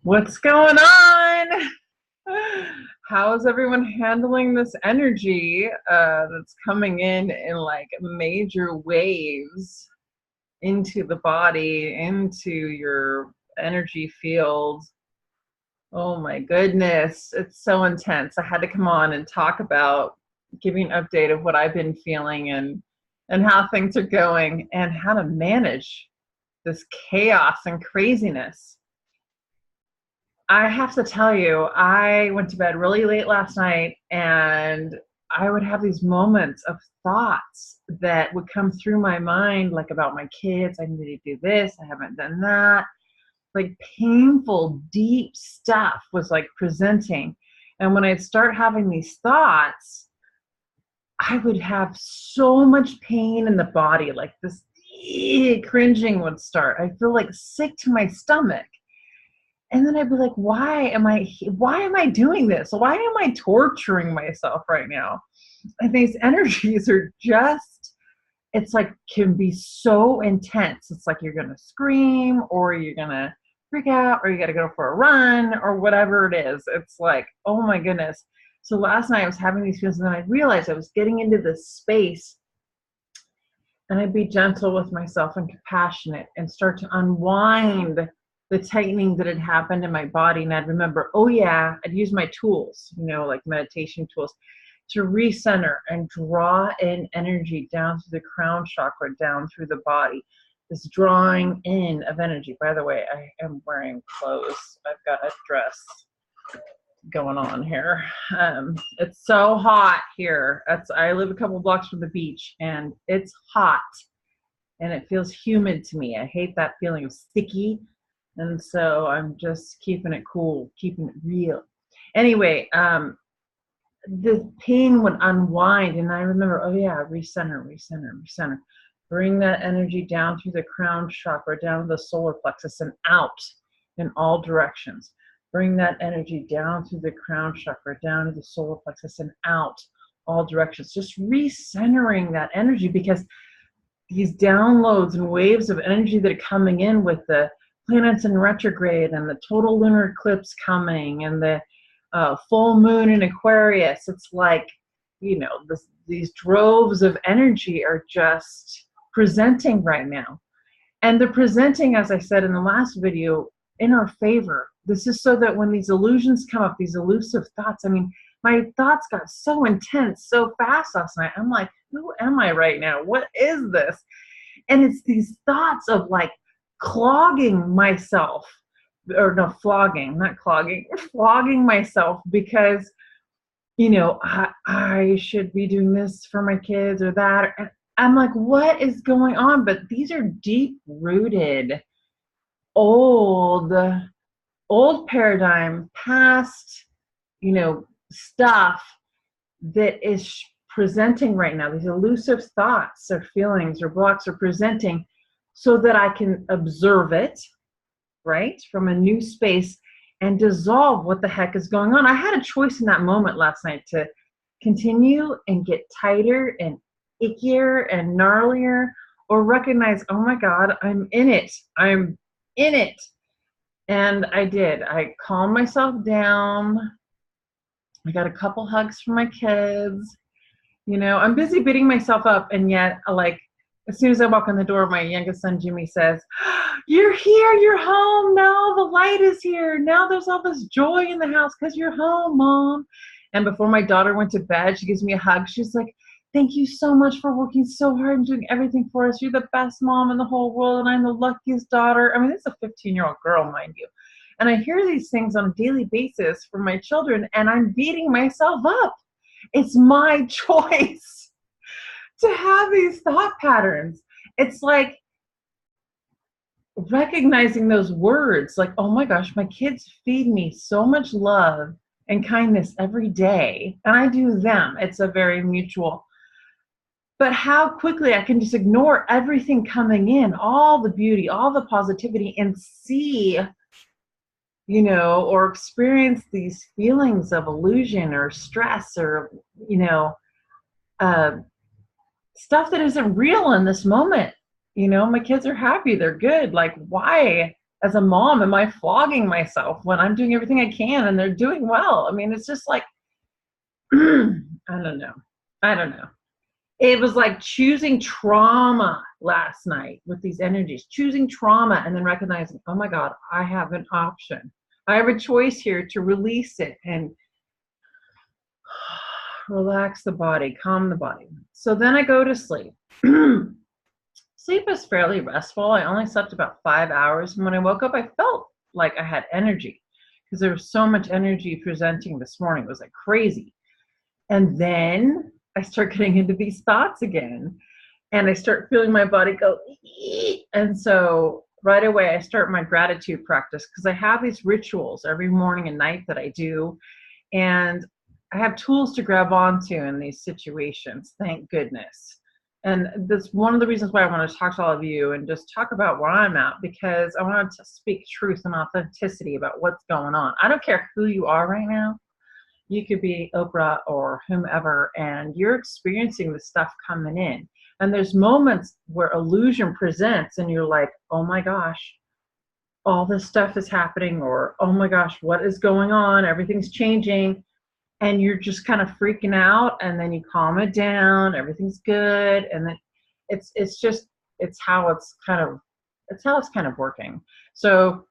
What's going on? How's everyone handling this energy that's coming in like major waves into the body, into your energy field? Oh my goodness, it's so intense. I had to come on and talk about giving an update of what I've been feeling and how things are going and how to manage this chaos and craziness. I have to tell you, I went to bed really late last night and I would have these moments of thoughts that would come through my mind, like about my kids. I need to do this. I haven't done that. Like painful, deep stuff was like presenting. And when I'd start having these thoughts, I would have so much pain in the body, like this cringing would start. I feel like sick to my stomach. And then I'd be like, why am I doing this? Why am I torturing myself right now? And these energies are just, it's like, can be so intense. It's like you're going to scream or you're going to freak out or you got to go for a run or whatever it is. It's like, oh my goodness. So last night I was having these feelings and then I realized I was getting into this space and I'd be gentle with myself and compassionate and start to unwind the tightening that had happened in my body. And I'd remember, oh yeah, I'd use my tools, like meditation tools, to recenter and draw in energy down through the crown chakra, down through the body. This drawing in of energy. By the way, I am wearing clothes. I've got a dress going on here. It's so hot here. I live a couple blocks from the beach and it's hot and it feels humid to me. I hate that feeling of sticky. And so I'm just keeping it cool, keeping it real. Anyway, the pain would unwind. And I remember, oh yeah, recenter. Bring that energy down through the crown chakra, down to the solar plexus and out in all directions. Bring that energy down through the crown chakra, down to the solar plexus and out all directions. Just recentering that energy because these downloads and waves of energy that are coming in with the planets in retrograde and the total lunar eclipse coming and the full moon in Aquarius. It's like, these droves of energy are just presenting right now. And they're presenting, as I said in the last video, in our favor. This is so that when these illusions come up, these elusive thoughts, my thoughts got so intense so fast last night. I'm like, who am I right now? What is this? And it's these thoughts of like, clogging myself, or no, flogging, not clogging, flogging myself because, I should be doing this for my kids or that. And I'm like, what is going on? But these are deep-rooted, old paradigm, past, stuff that is presenting right now. These elusive thoughts or feelings or blocks are presenting so that I can observe it, right, from a new space and dissolve what the heck is going on. I had a choice in that moment last night to continue and get tighter and ickier and gnarlier, or recognize, oh my God, I'm in it. I'm in it. And I did. I calmed myself down. I got a couple hugs from my kids. I'm busy beating myself up, and yet, as soon as I walk in the door, my youngest son, Jimmy, says, you're here, you're home. Now the light is here. Now there's all this joy in the house because you're home, Mom. And before my daughter went to bed, she gives me a hug. She's like, thank you so much for working so hard and doing everything for us. You're the best mom in the whole world, and I'm the luckiest daughter. This is a 15-year-old girl, mind you. And I hear these things on a daily basis from my children, and I'm beating myself up. It's my choice to have these thought patterns. It's like recognizing those words, like, oh my gosh, my kids feed me so much love and kindness every day, and I do them. It's a very mutual. But how quickly I can just ignore everything coming in, all the beauty, all the positivity, and see, or experience these feelings of illusion or stress or, stuff that isn't real in this moment. My kids are happy, they're good. Like, why as a mom, am I flogging myself when I'm doing everything I can and they're doing well? I mean, it's just like, I don't know. I don't know. It was like choosing trauma last night with these energies, choosing trauma and then recognizing, oh my God, I have an option. I have a choice here to release it and relax the body, calm the body. So then I go to sleep. Sleep is fairly restful. I only slept about 5 hours. And when I woke up, I felt like I had energy because there was so much energy presenting this morning. It was like crazy. And then I start getting into these thoughts again. And I start feeling my body go, ee! And so right away, I start my gratitude practice because I have these rituals every morning and night that I do. And I have tools to grab onto in these situations, thank goodness. And that's one of the reasons why I want to talk to all of you and just talk about where I'm at, because I want to speak truth and authenticity about what's going on. I don't care who you are right now. You could be Oprah or whomever, and you're experiencing the stuff coming in. And there's moments where illusion presents and you're like, oh my gosh, all this stuff is happening, or oh my gosh, what is going on? Everything's changing. And you're just kind of freaking out, and then you calm it down, everything's good, and then it's just it's how it's kind of working. So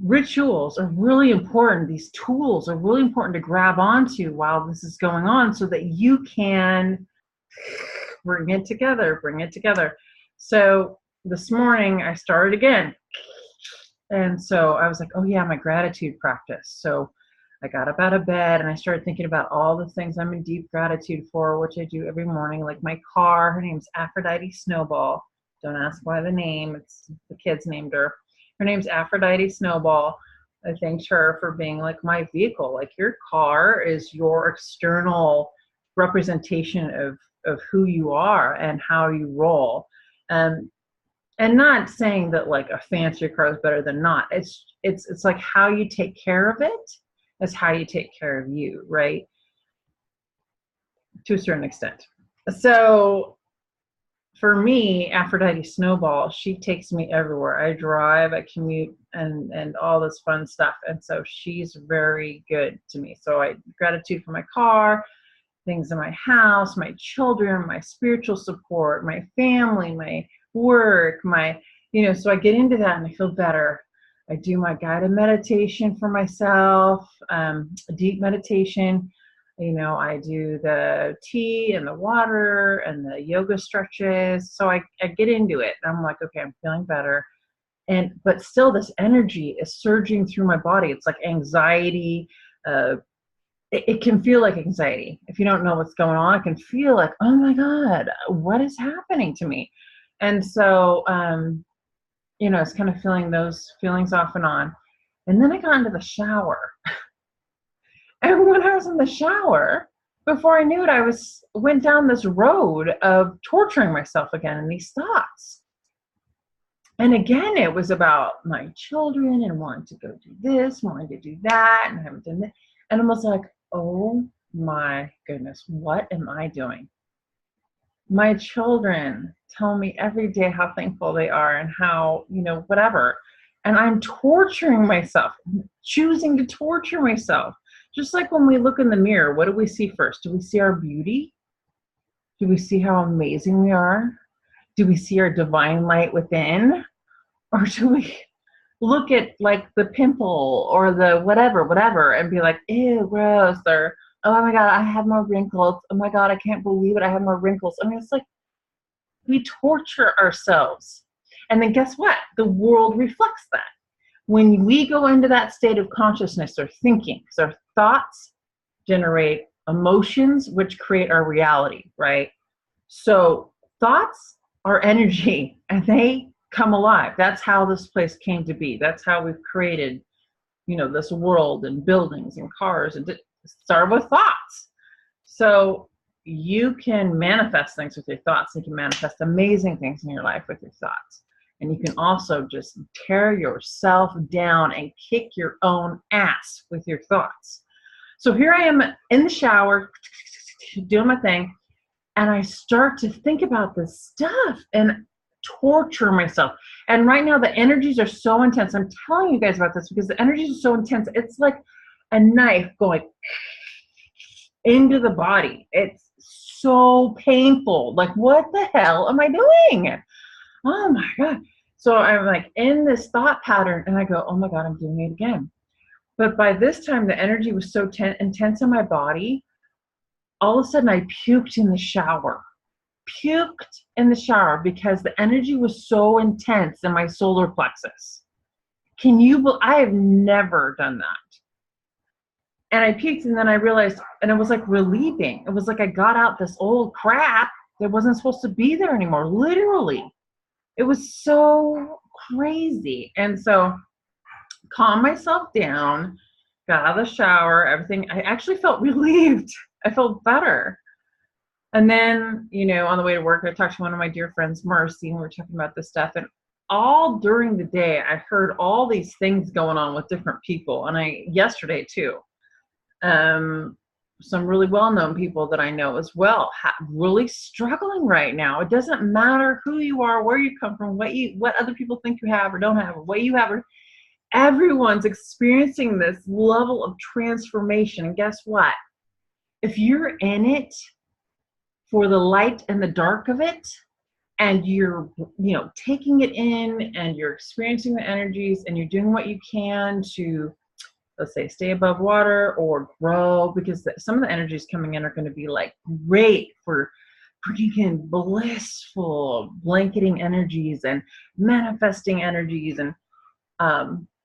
rituals are really important. These tools are really important to grab onto while this is going on so that you can bring it together. So this morning I started again. And so I was like, oh yeah, my gratitude practice. So I got up out of bed and I started thinking about all the things I'm in deep gratitude for, which I do every morning, like my car. Her name's Aphrodite Snowball. Don't ask why the name. It's the kids named her. Her name's Aphrodite Snowball. I thanked her for being like my vehicle. Like your car is your external representation of who you are and how you roll. And not saying that like a fancier car is better than not. It's like how you take care of it is how you take care of you, right? To a certain extent. So for me, Aphrodite Snowball, she takes me everywhere. I drive, I commute, and all this fun stuff. And so she's very good to me. So I gratitude for my car, things in my house, my children, my spiritual support, my family, my work, so I get into that and I feel better. I do my guided meditation for myself, a deep meditation. I do the tea and the water and the yoga stretches. So I get into it. And I'm like, okay, I'm feeling better. But still this energy is surging through my body. It's like anxiety. It can feel like anxiety. If you don't know what's going on, it can feel like, oh my God, what is happening to me? And so, it's kind of feeling those feelings off and on. And then I got into the shower. And when I was in the shower, before I knew it, went down this road of torturing myself again in these thoughts. And again, it was about my children and wanting to go do this, wanting to do that, and I haven't done that. And I was like, oh my goodness, what am I doing? My children tell me every day how thankful they are and how, whatever. And I'm torturing myself, choosing to torture myself. Just like when we look in the mirror, what do we see first? Do we see our beauty? Do we see how amazing we are? Do we see our divine light within? Or do we look at like the pimple or the whatever, and be like, ew, gross, or oh my God, I have more wrinkles. Oh my God, I can't believe it. I have more wrinkles. I mean, it's like we torture ourselves. And then guess what? The world reflects that. When we go into that state of consciousness or thinking, because our thoughts generate emotions, which create our reality, right? So thoughts are energy and they come alive. That's how this place came to be. That's how we've created, this world and buildings and cars, and start with thoughts. So you can manifest things with your thoughts. You can manifest amazing things in your life with your thoughts. And you can also just tear yourself down and kick your own ass with your thoughts. So here I am in the shower, doing my thing, and I start to think about this stuff. And torture myself. And right now the energies are so intense. I'm telling you guys about this because the energies are so intense. It's like a knife going into the body. It's so painful. Like, what the hell am I doing? Oh my God. So I'm like in this thought pattern and I go, oh my God, I'm doing it again. But by this time, the energy was so intense in my body. All of a sudden, I puked in the shower. Puked in the shower because the energy was so intense in my solar plexus. I have never done that. And I puked and then I realized, and it was like relieving. It was like I got out this old crap that wasn't supposed to be there anymore, literally. It was so crazy. And so calmed myself down, got out of the shower, everything. I actually felt relieved. I felt better. And then, on the way to work, I talked to one of my dear friends, Mercy, and we were talking about this stuff. And all during the day, I heard all these things going on with different people. And yesterday too, some really well-known people that I know as well, really struggling right now. It doesn't matter who you are, where you come from, what other people think you have or don't have, or what you have. Everyone's experiencing this level of transformation. And guess what? If you're in it for the light and the dark of it, and you're, taking it in and you're experiencing the energies and you're doing what you can to, let's say, stay above water or grow, because some of the energies coming in are going to be like great for freaking blissful blanketing energies and manifesting energies. And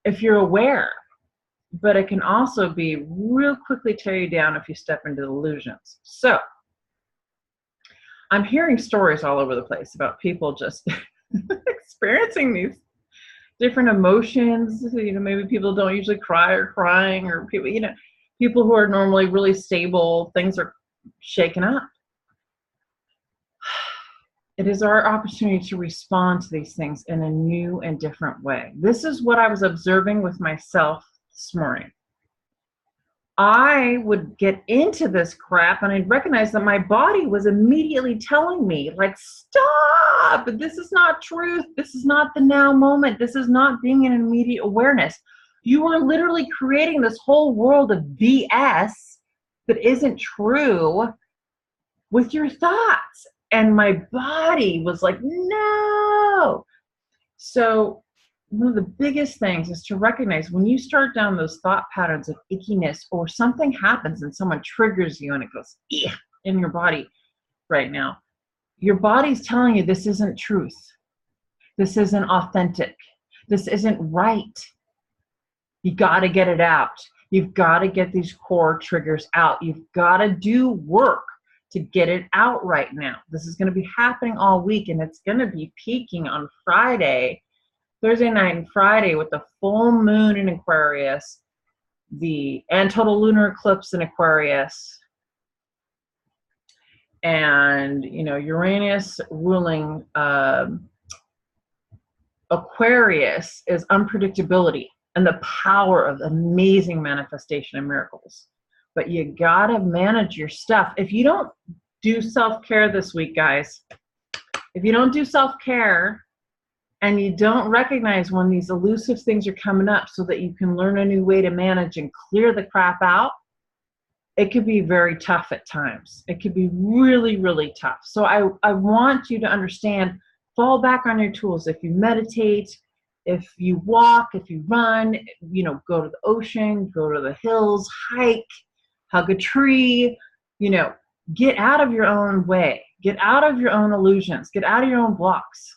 if you're aware, but it can also be real quickly tear you down if you step into illusions. So I'm hearing stories all over the place about people just experiencing these different emotions. Maybe people don't usually cry or crying, or people who are normally really stable, things are shaken up. It is our opportunity to respond to these things in a new and different way. This is what I was observing with myself this morning. I would get into this crap and I'd recognize that my body was immediately telling me, like, stop, this is not truth. This is not the now moment. This is not being in immediate awareness. You are literally creating this whole world of BS that isn't true with your thoughts. And my body was like, no. So one of the biggest things is to recognize when you start down those thought patterns of ickiness, or something happens and someone triggers you and it goes in your body right now, your body's telling you this isn't truth. This isn't authentic. This isn't right. You got to get it out. You've got to get these core triggers out. You've got to do work to get it out right now. This is going to be happening all week, and it's going to be peaking on Thursday night and Friday with the full moon in Aquarius, and total lunar eclipse in Aquarius, and Uranus ruling Aquarius is unpredictability and the power of amazing manifestation and miracles. But you gotta manage your stuff. If you don't do self-care this week, guys, if you don't do self-care, and you don't recognize when these elusive things are coming up so that you can learn a new way to manage and clear the crap out, it could be very tough at times. It could be really, really tough. So I want you to understand, fall back on your tools. If you meditate, if you walk, if you run, go to the ocean, go to the hills, hike, hug a tree, get out of your own way, get out of your own illusions, get out of your own blocks.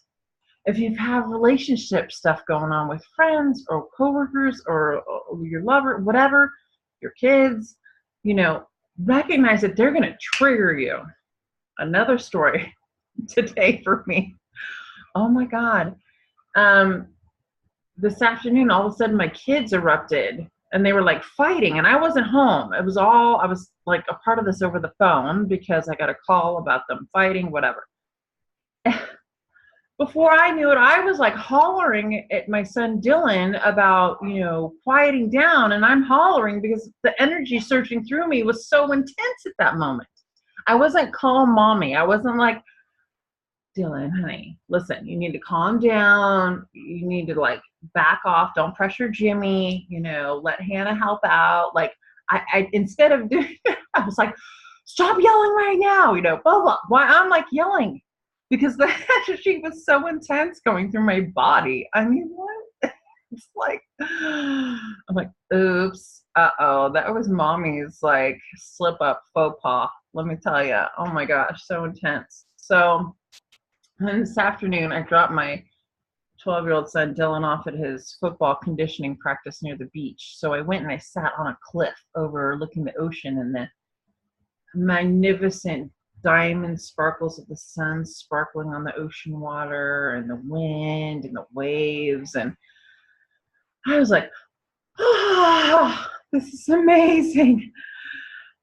If you have relationship stuff going on with friends or coworkers or your lover, whatever, your kids, recognize that they're going to trigger you. Another story today for me. Oh my God. This afternoon, all of a sudden my kids erupted and they were like fighting, and I wasn't home. I was like a part of this over the phone because I got a call about them fighting, whatever. Before I knew it, I was like hollering at my son Dylan about, quieting down. And I'm hollering because the energy surging through me was so intense at that moment. I wasn't calm mommy. I wasn't like, Dylan, honey, listen, you need to calm down. You need to like back off. Don't pressure Jimmy, let Hannah help out. Like I instead of doing that, I was like, stop yelling right now, blah, blah. Why I'm like yelling? Because the energy was so intense going through my body. I mean, what? It's like, I'm like, oops, uh-oh, that was mommy's like slip up faux pas. Let me tell you. Oh my gosh, so intense. So, and this afternoon, I dropped my 12-year-old son Dylan off at his football conditioning practice near the beach. So I went and I sat on a cliff overlooking the ocean and the magnificent diamond sparkles of the sun sparkling on the ocean water and the wind and the waves. And I was like, oh, this is amazing.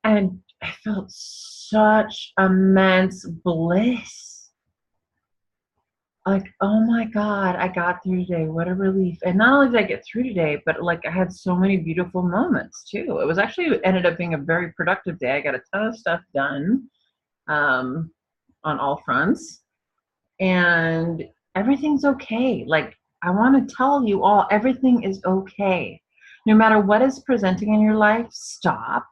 And I felt such immense bliss. Like, oh my God, I got through today. What a relief. And not only did I get through today, but like I had so many beautiful moments too. It was actually ended up being a very productive day. I got a ton of stuff done on all fronts. And everything's okay. Like, I want to tell you all, everything is okay. No matter what is presenting in your life, stop,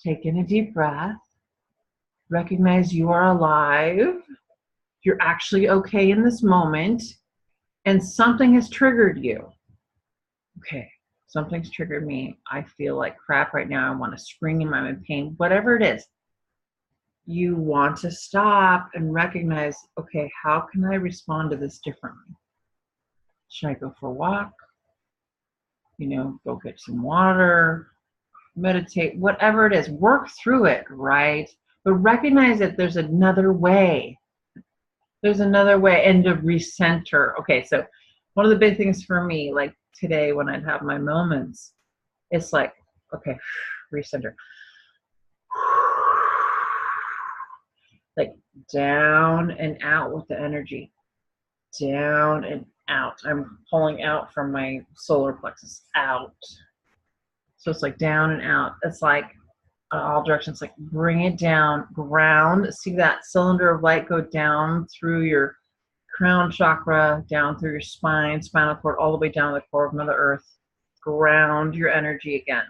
take in a deep breath, recognize you are alive. You're actually okay in this moment, and something has triggered you. Okay, something's triggered me. I feel like crap right now. I want to scream. I'm in pain. Whatever it is, you want to stop and recognize, okay, how can I respond to this differently? Should I go for a walk? Go get some water, meditate, whatever it is, work through it, right? But recognize that there's another way. There's another way, and to recenter. Okay, so one of the big things for me, like today when I'd have my moments, it's like, okay, recenter. Like down and out with the energy. Down and out. I'm pulling out from my solar plexus, out. So it's like down and out. It's like all directions, like bring it down, ground. See that cylinder of light go down through your crown chakra, down through your spine, spinal cord, all the way down to the core of Mother Earth. Ground your energy again.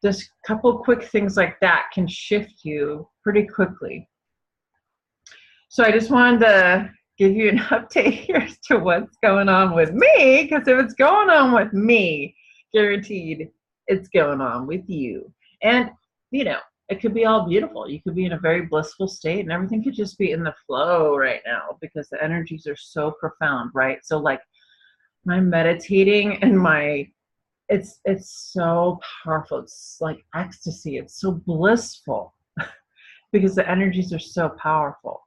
Just a couple quick things like that can shift you pretty quickly. So I just wanted to give you an update here as to what's going on with me, because if it's going on with me, guaranteed it's going on with you. And, it could be all beautiful. You could be in a very blissful state and everything could just be in the flow right now because the energies are so profound, right? So like my meditating and it's so powerful. It's like ecstasy. It's so blissful because the energies are so powerful.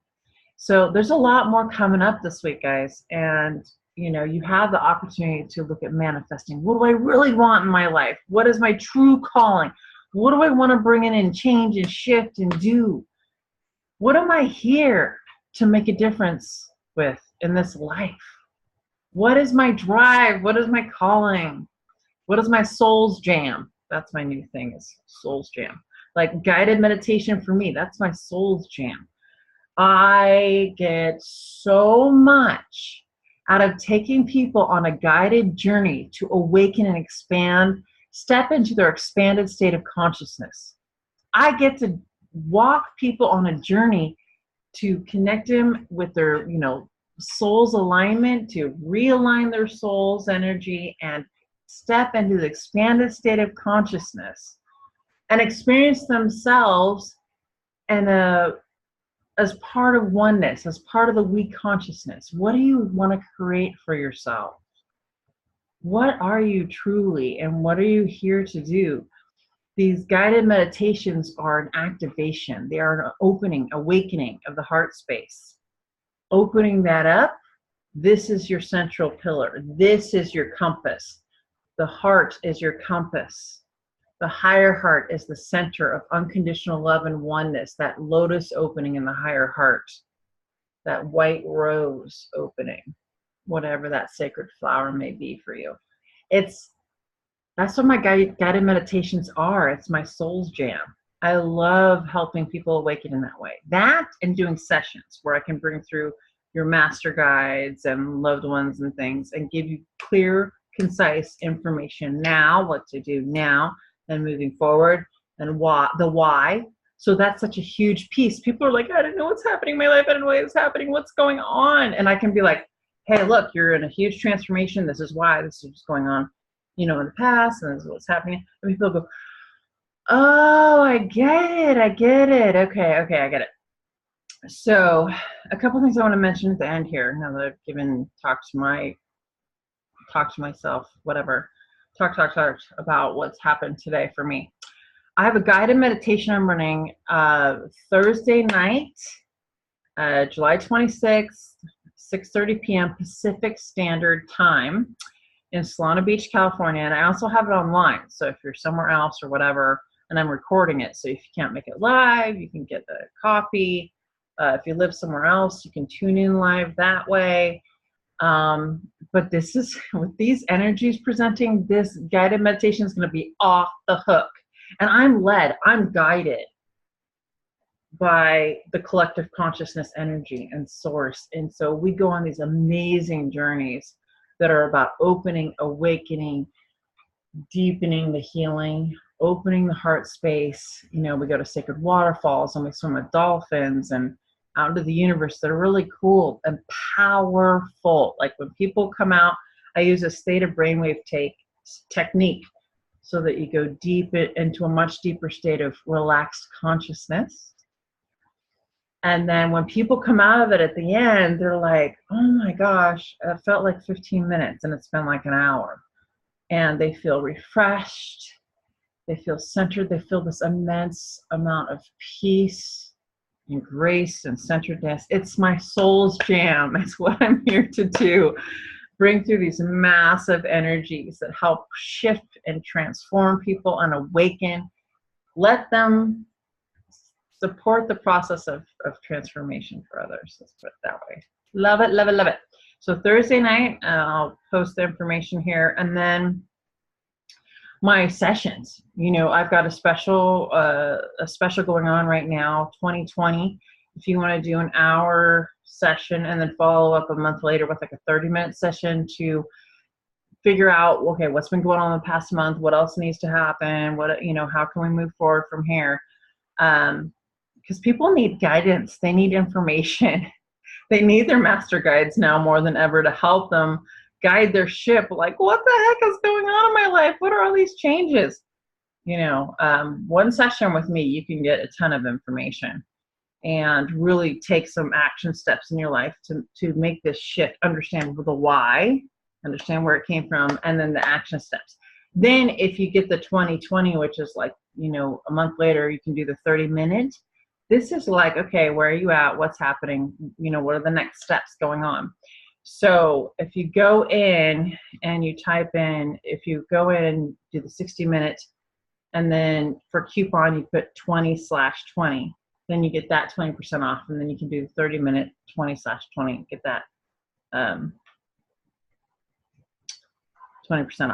So there's a lot more coming up this week, guys. And, you have the opportunity to look at manifesting. What do I really want in my life? What is my true calling? What do I want to bring in and change and shift and do? What am I here to make a difference with in this life? What is my drive? What is my calling? What is my soul's jam? That's my new thing, is soul's jam. Like guided meditation for me, that's my soul's jam. I get so much out of taking people on a guided journey to awaken and expand, step into their expanded state of consciousness. I get to walk people on a journey to connect them with their, soul's alignment, to realign their soul's energy and step into the expanded state of consciousness and experience themselves and as part of oneness, as part of the we consciousness. What do you want to create for yourself? What are you truly, and what are you here to do? These guided meditations are an activation. They are an opening, awakening of the heart space. Opening that up, this is your central pillar. This is your compass. The heart is your compass. The higher heart is the center of unconditional love and oneness, that lotus opening in the higher heart, that white rose opening, whatever that sacred flower may be for you. That's what my guided meditations are. It's my soul's jam. I love helping people awaken in that way. That and doing sessions where I can bring through your master guides and loved ones and things and give you clear, concise information now, what to do now and moving forward, and why. So that's such a huge piece. People are like, I don't know what's happening in my life. I don't know what's happening. What's going on? And I can be like, hey, look, you're in a huge transformation. This is why. This is what's going on, in the past, and this is what's happening. And people go, oh, I get it. I get it. Okay, I get it. So a couple things I want to mention at the end here, now that I've talk to myself, whatever, talk about what's happened today for me. I have a guided meditation I'm running Thursday night, July 26th, 6:30 p.m. Pacific Standard Time in Solana Beach, California. And I also have it online. So if you're somewhere else or whatever, and I'm recording it, so if you can't make it live, you can get the copy. If you live somewhere else, you can tune in live that way. But this is, with these energies presenting, this guided meditation is going to be off the hook. And I'm guided by the collective consciousness energy and source. And so we go on these amazing journeys that are about opening, awakening, deepening the healing, opening the heart space. We go to sacred waterfalls and we swim with dolphins and out into the universe that are really cool and powerful. Like when people come out, I use a state of brainwave technique so that you go deep into a much deeper state of relaxed consciousness. And then when people come out of it at the end, they're like, oh my gosh, it felt like 15 minutes and it's been like an hour. And they feel refreshed, they feel centered, they feel this immense amount of peace and grace and centeredness. It's my soul's jam. It's what I'm here to do. Bring through these massive energies that help shift and transform people and awaken. Let them support the process of transformation for others. Let's put it that way. Love it, love it, love it. So Thursday night, I'll post the information here. And then my sessions, I've got a special going on right now, 2020. If you want to do an hour session and then follow up a month later with like a 30-minute session to figure out, okay, what's been going on in the past month, what else needs to happen, how can we move forward from here? Because people need guidance, they need information, they need their master guides now more than ever to help them guide their ship. Like, what the heck is going on in my life? What are all these changes? One session with me, you can get a ton of information and really take some action steps in your life to make this shift, understand the why, understand where it came from, and then the action steps. Then if you get the 2020, which is like, a month later, you can do the 30-minute. This is like, okay, where are you at? What's happening? What are the next steps going on? So if you go in and you type in, if you go in and do the 60-minute, and then for coupon, you put 20/20, then you get that 20% off. And then you can do the 30-minute 20/20, get that 20%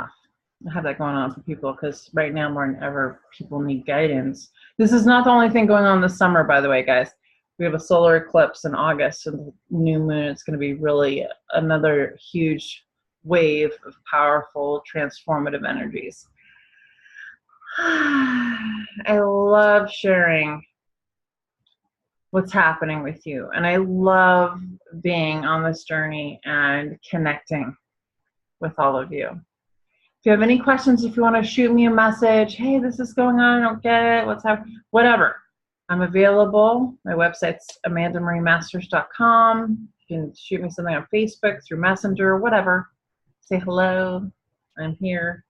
off. I have that going on for people because right now more than ever, people need guidance. This is not the only thing going on this summer, by the way, guys. We have a solar eclipse in August and the new moon. It's going to be really another huge wave of powerful, transformative energies. I love sharing what's happening with you. And I love being on this journey and connecting with all of you. If you have any questions, if you want to shoot me a message, hey, this is going on, I don't get it, what's happening, whatever. I'm available. My website's amandamariemasters.com. You can shoot me something on Facebook, through Messenger, whatever. Say hello. I'm here.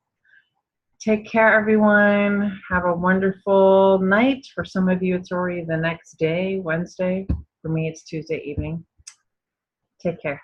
Take care, everyone. Have a wonderful night. For some of you, it's already the next day, Wednesday. For me, it's Tuesday evening. Take care.